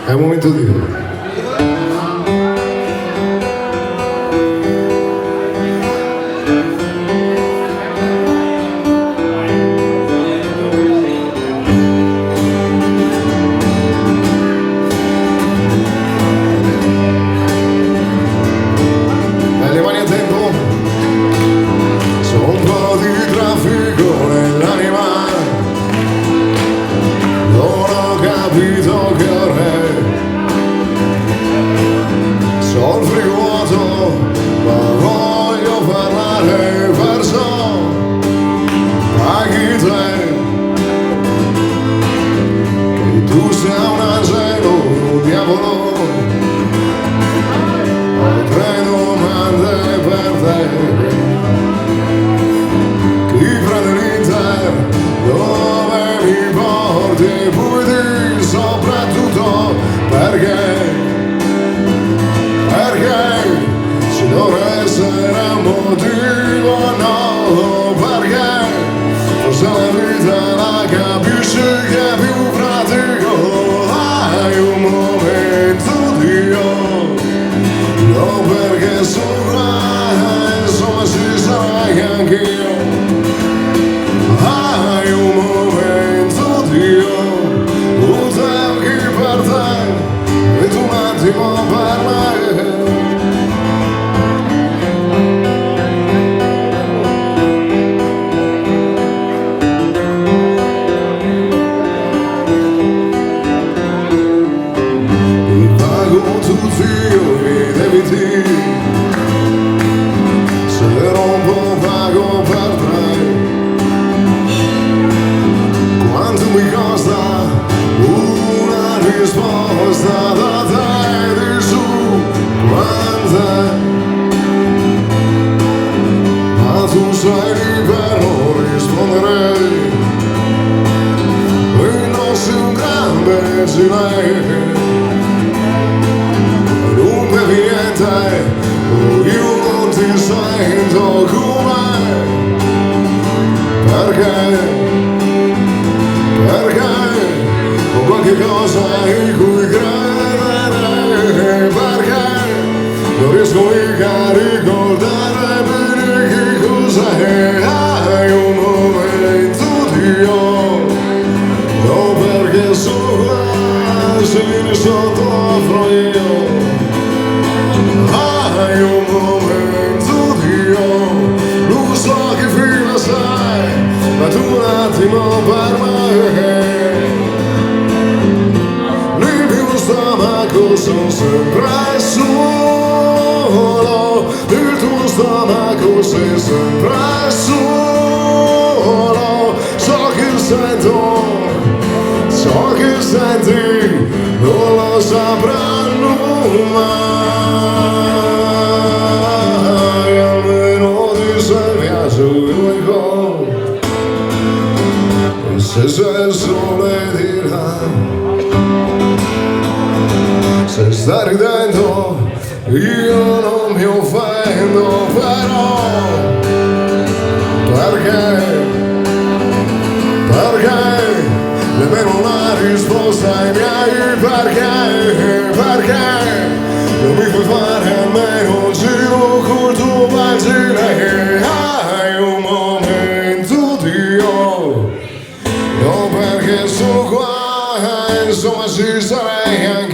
È un momento di... Le mani a tempo, sono un po' di traffico nell'anima, non ho capito che ora è, sono frivuoto, ma voglio parlare verso paghi te, che tu sei un angelo, un diavolo. Ho tre domande per te. Chi prende l'Inter? Dove mi porti? Puoi soprattutto perché? Perché ci dovrà essere un motivo, no? Perché forse la vita la capisci che è più pratico. Hai un momento di io. No, perché sono qua, insomma ci sarai anch'io. Hai un momento di io, un tempo per te, e tu un attimo per me. Mi pago tutti io i debiti, se rompo pago per te. Quanto mi costa una risposta da te di su quant'è? Ma tu sei libero rispondere e non sei un grande gilet. Non bevi niente, io non ti sento come. Perché? Perché ho qualche cosa in cui credere. Perché non riesco mica a ricordare bene che cos'è. Hai un momento di io, no perché sono qua, se vieni sotto offro io. Hai un momento di io, non so che fine sei, ma tu un attimo per me. Nel mio stomaco sono sempre solo, nel tuo stomaco sei sempre solo. So che sento, so che senti, non lo sapranno mai. Almeno ti sei viaggio unico, e se c'è il sole dirà, se stai ridendo io non mi offendo, però perché? Perché nemmeno una risposta ai miei perché? Perché non mi puoi fare almeno un giro col tuo bagile. Hai un momento di io, no perché sono qua, insomma ci sarei anche